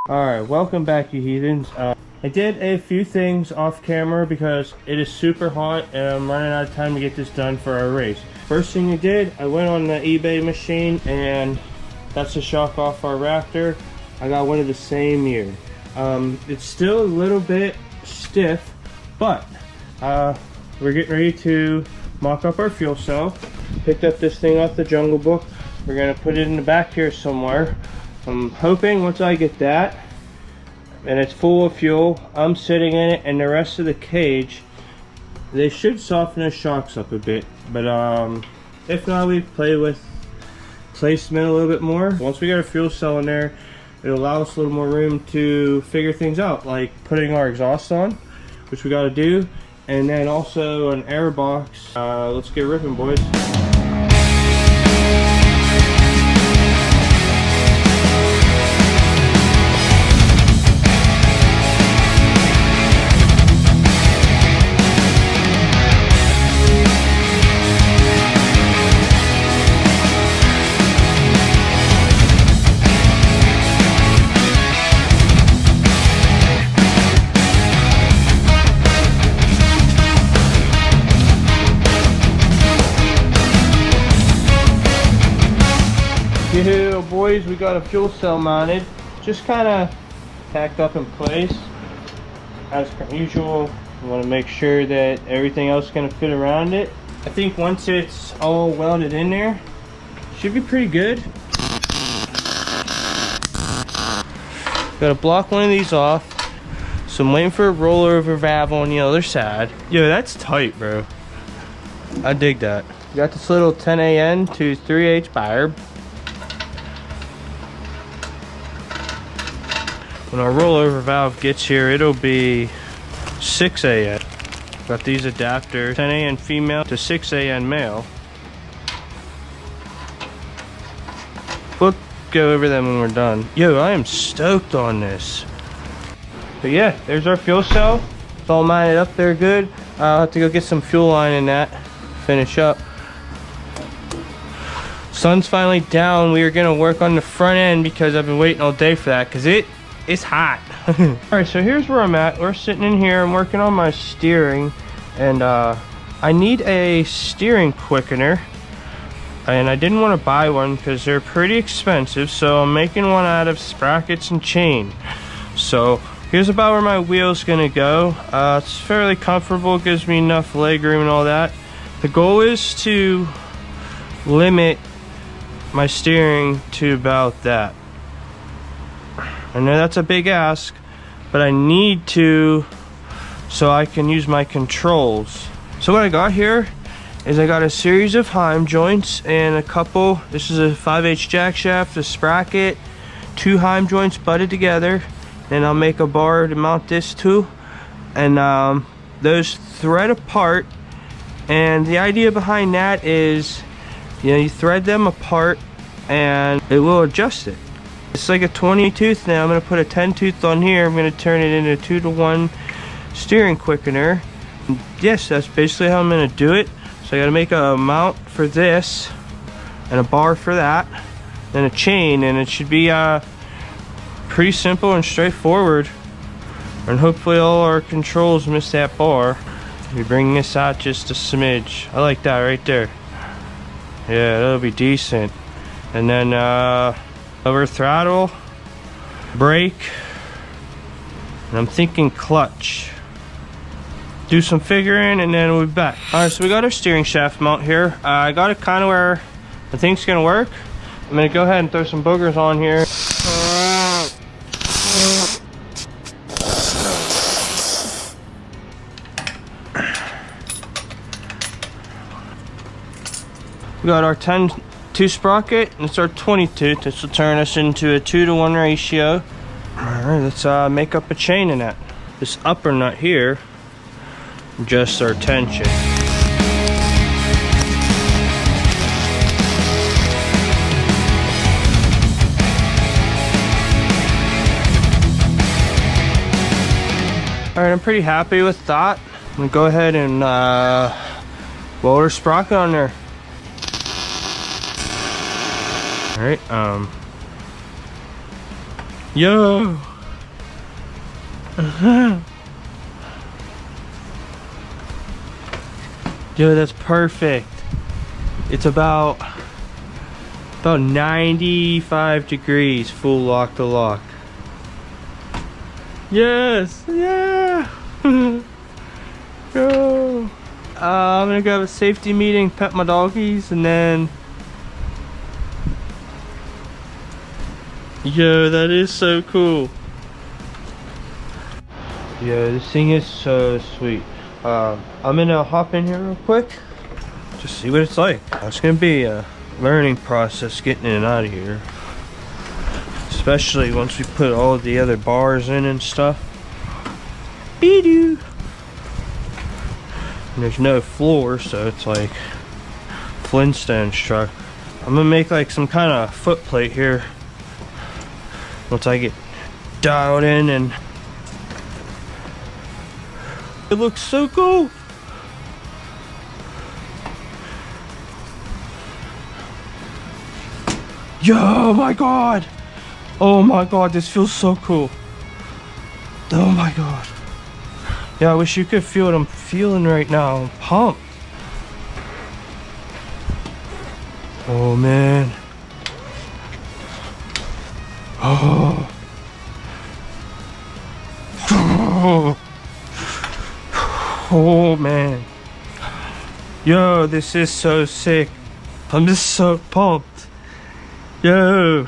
Alright, welcome back, you heathens. I did a few things off camera because it is super hot and I'm running out of time to get this done for our race. First thing I did, I went on the eBay machine, and that's the shock off our Raptor. I got one of the same year. It's still a little bit stiff, but we're getting ready to mock up our fuel cell. Picked up this thing off the Jungle Book. We're gonna put it in the back here somewhere. I'm hoping once I get that and it's full of fuel, I'm sitting in it, and the rest of the cage, they should soften the shocks up a bit. But if not, we play with placement a little bit more. Once we got a fuel cell in there, it'll allow us a little more room to figure things out, like putting our exhaust on, which we got to do, and then also an air box. Let's get ripping, boys. Yeah, boys, we got a fuel cell mounted, just kind of tacked up in place as per usual. We want to make sure that everything else is going to fit around it. I think once it's all welded in there, should be pretty good. Got to block one of these off, so I'm waiting for a rollover valve on the other side. Yo, that's tight, bro. I dig that. We got this little 10AN to 3H barb. When our rollover valve gets here, it'll be 6AN. Got these adapters, 10AN female to 6AN male. We'll go over them when we're done. Yo, I am stoked on this. But yeah, there's our fuel cell. It's all mounted up there good. I'll have to go get some fuel line in that, finish up. Sun's finally down. We are gonna work on the front end because I've been waiting all day for that, because it's hot. Alright, so here's where I'm at. We're sitting in here. I'm working on my steering, and I need a steering quickener, and I didn't want to buy one because they're pretty expensive, so I'm making one out of sprockets and chain. So here's about where my wheel's gonna go. It's fairly comfortable, gives me enough leg room and all that. The goal is to limit my steering to about that. I know that's a big ask, but I need to, so I can use my controls. So what I got here is I got a series of heim joints and a couple. This is a 5H jack shaft, a sprocket, 2 heim joints butted together. Then I'll make a bar to mount this to, and those thread apart. And the idea behind that is, you thread them apart and it will adjust it. It's like a 20 tooth now. I'm going to put a 10 tooth on here. I'm going to turn it into a 2-to-1 steering quickener. And yes, that's basically how I'm going to do it. So I got to make a mount for this and a bar for that, then a chain, and it should be pretty simple and straightforward. And hopefully all our controls miss that bar. We bring this out just a smidge. I like that right there. Yeah, that'll be decent. And then over throttle, brake, and I'm thinking clutch. Do some figuring and then we'll be back. Alright, so we got our steering shaft mount here. I got it kind of where I think it's gonna work. I'm gonna go ahead and throw some boogers on here. We got our 10-tooth sprocket, and it's our 20-tooth. This will turn us into a 2-to-1 ratio. Alright, let's make up a chain in that. This upper nut here, just our tension. Alright, I'm pretty happy with that. I'm gonna go ahead and weld our sprocket on there. Alright, yo, Dude, that's perfect. It's about 95 degrees full lock to lock. Yes, yeah. Go. I'm gonna go have a safety meeting, pet my doggies, and then. Yo, that is so cool. Yo, this thing is so sweet. I'm gonna hop in here real quick, just see what it's like. It's gonna be a learning process getting in and out of here, especially once we put all the other bars in and stuff. Be-doo. And there's no floor, so it's like Flintstones truck. I'm gonna make like some kind of foot plate here once I get dialed in, and it looks so cool. Yo, oh my god. Oh my god, this feels so cool. Oh my god. Yeah, I wish you could feel what I'm feeling right now. I'm pumped. Oh man. Oh. Oh. Oh man. Yo, this is so sick. I'm just so pumped. Yo.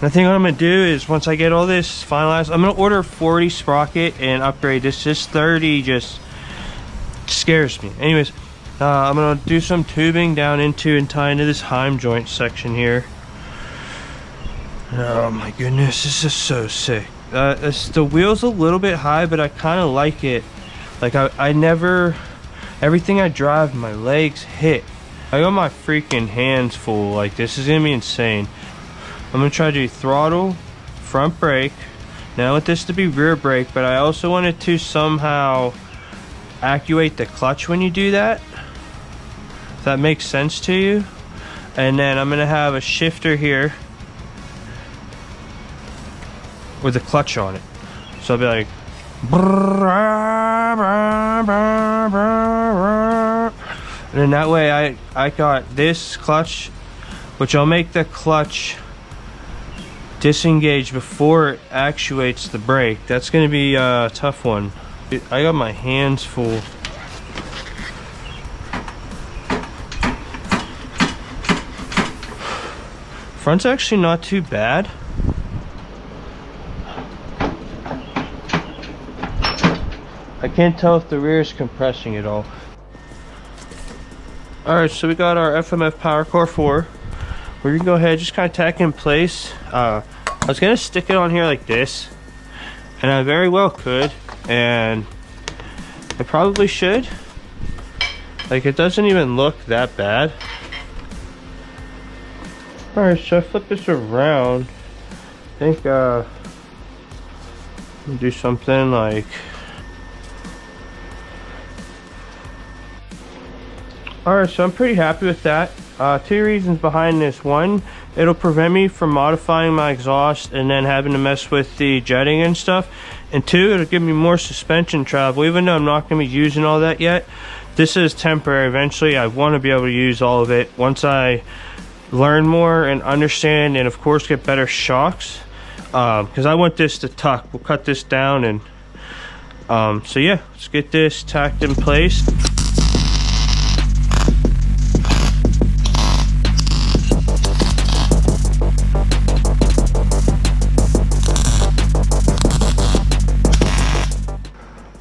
And I think what I'm gonna do is once I get all this finalized, I'm gonna order 40 sprocket and upgrade this. This 30 just scares me. Anyways, I'm gonna do some tubing down into and tie into this heim joint section here. Oh my goodness, this is so sick. The wheel's a little bit high, but I kind of like it. Like I never, everything I drive, my legs hit. I got my freaking hands full. Like, this is gonna be insane. I'm gonna try to do throttle, front brake. Now I want this to be rear brake, but I also wanted to somehow actuate the clutch when you do that. If that makes sense to you. And then I'm gonna have a shifter here with a clutch on it. So I'll be like, and then that way I got this clutch, which I'll make the clutch disengage before it actuates the brake. That's gonna be a tough one. I got my hands full. Front's actually not too bad. I can't tell if the rear is compressing at all. Alright, so we got our FMF Power Core 4. We're gonna go ahead, just kind of tack in place. I was gonna stick it on here like this, and I very well could, and I probably should. Like, it doesn't even look that bad. Alright, so I flip this around. I think I'm gonna do something like, alright, so I'm pretty happy with that. Two reasons behind this. One, it'll prevent me from modifying my exhaust and then having to mess with the jetting and stuff. And two, it'll give me more suspension travel. Even though I'm not going to be using all that yet, this is temporary. Eventually, I want to be able to use all of it once I learn more and understand, and of course get better shocks. Because I want this to tuck. We'll cut this down, and so yeah, let's get this tacked in place.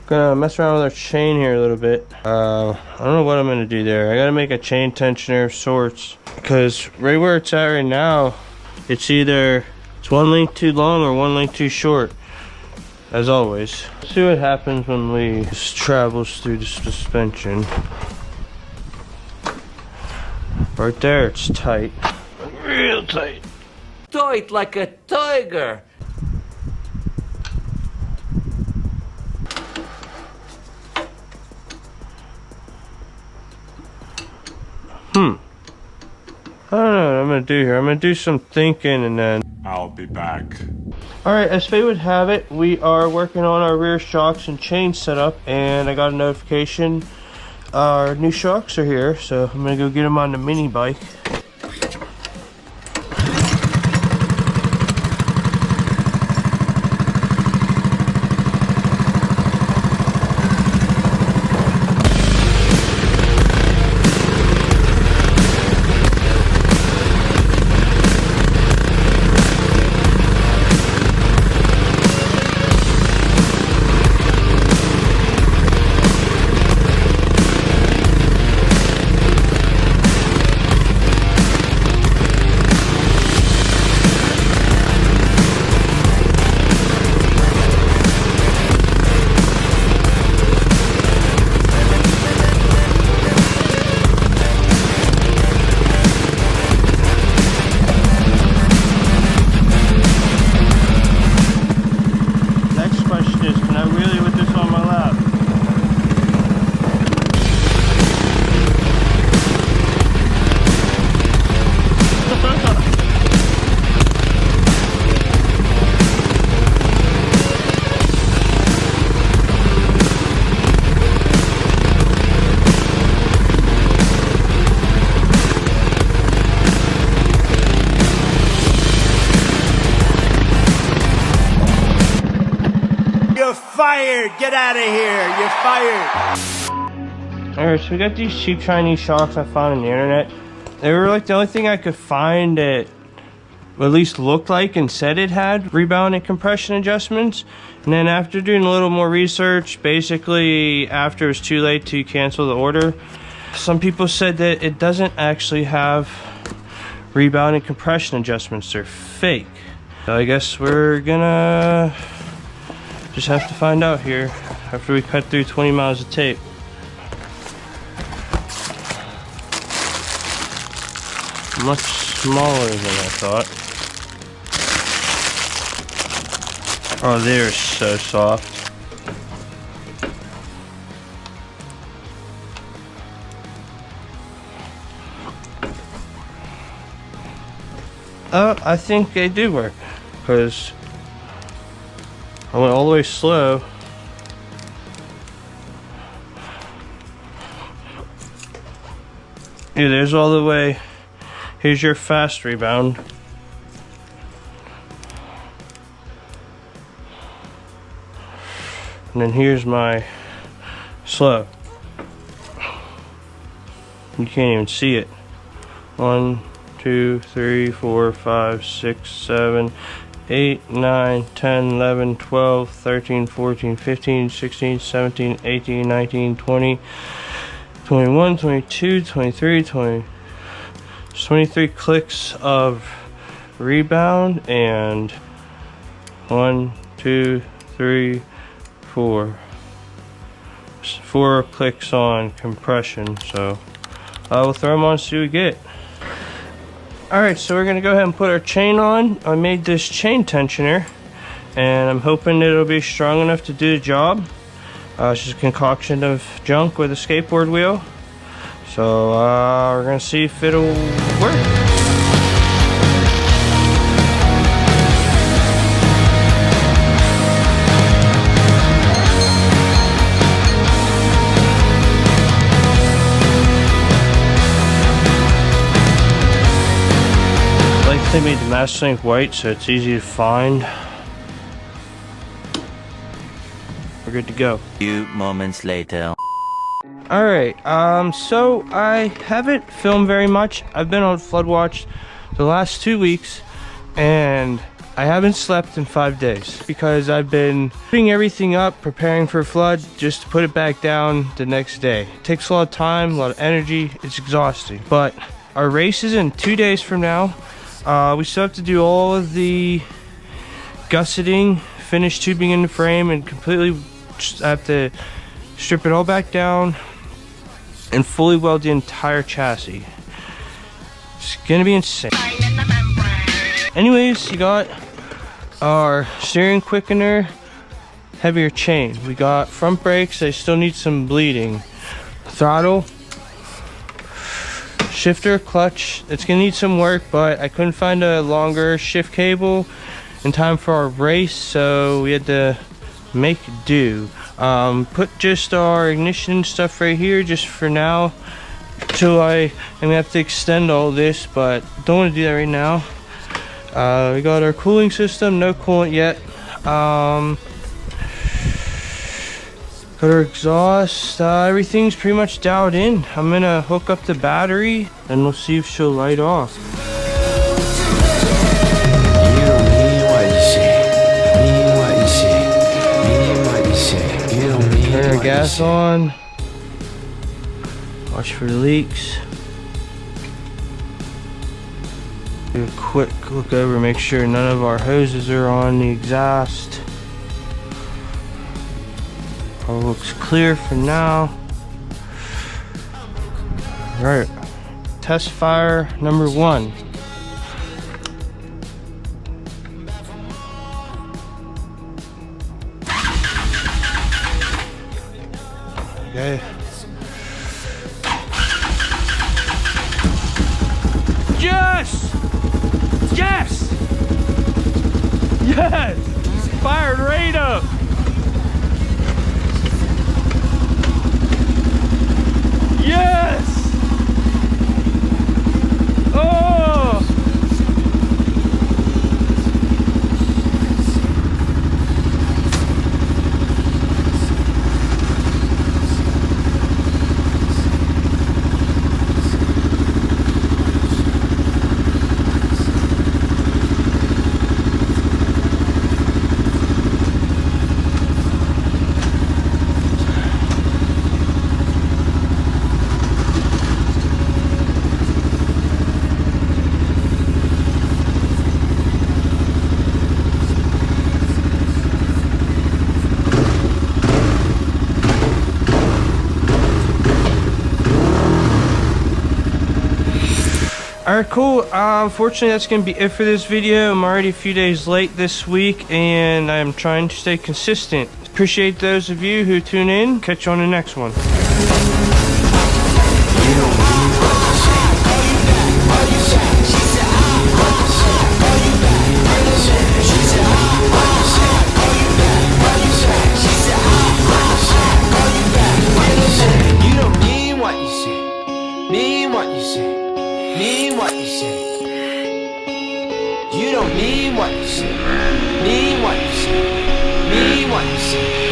Gonna mess around with our chain here a little bit. I don't know what I'm gonna do there. I gotta make a chain tensioner of sorts, because right where it's at right now, it's either one link too long or one link too short, as always. Let's see what happens when we just travels through the suspension. Right there, it's tight, real tight. Tight like a tiger. I don't know what I'm gonna do here. I'm gonna do some thinking and then I'll be back. Alright, as fate would have it, we are working on our rear shocks and chain setup, and I got a notification our new shocks are here, so I'm gonna go get them on the mini bike. Fired! Get out of here! You're fired! Alright, so we got these cheap Chinese shocks I found on the internet. They were like the only thing I could find that at least looked like and said it had rebound and compression adjustments. And then after doing a little more research, basically after it was too late to cancel the order, some people said that it doesn't actually have rebound and compression adjustments. They're fake. So I guess we're gonna just have to find out here after we cut through 20 miles of tape. Much smaller than I thought. Oh, they're so soft. Oh, I think they do work, because I went all the way slow. Yeah, there's all the way. Here's your fast rebound. And then here's my slow. You can't even see it. 1, 2, 3, 4, 5, 6, 7, 8, 9, 10, 11, 12, 13, 14, 15, 16, 17, 18, 19, 20, 21, 22, 23, 23 clicks of rebound, and 1, 2, 3, 4 clicks on compression. So I will throw them on, see what we get. Alright, so we're going to go ahead and put our chain on. I made this chain tensioner, and I'm hoping it'll be strong enough to do the job. It's just a concoction of junk with a skateboard wheel. So we're going to see if it'll work. They made the master link white so it's easy to find. We're good to go. Few moments later. Alright, so I haven't filmed very much. I've been on flood watch the last 2 weeks, and I haven't slept in 5 days because I've been putting everything up, preparing for a flood, just to put it back down the next day. It takes a lot of time, a lot of energy, it's exhausting. But our race is in 2 days from now. We still have to do all of the gusseting, finish tubing in the frame, and completely just have to strip it all back down and fully weld the entire chassis. It's gonna be insane. Anyways, you got our steering quickener, heavier chain. We got front brakes, they still need some bleeding. Throttle, shifter, clutch. It's gonna need some work, but I couldn't find a longer shift cable in time for our race, so we had to make do. Put just our ignition stuff right here just for now, till I'm gonna have to extend all this, but don't want to do that right now. We got our cooling system, no coolant yet. Got our exhaust, everything's pretty much dialed in. I'm gonna hook up the battery and we'll see if she'll light off. Turn our gas on. Watch for the leaks. Do a quick look over, make sure none of our hoses are on the exhaust. All looks clear for now. All right, test fire number 1. Okay. Yes! Yes! Yes! Fired right up! Yes! Oh! Alright, cool. Unfortunately, that's going to be it for this video. I'm already a few days late this week, and I'm trying to stay consistent. Appreciate those of you who tune in. Catch you on the next one. Mean what you say. You don't mean what you say. Mean what you say. Mean what you say.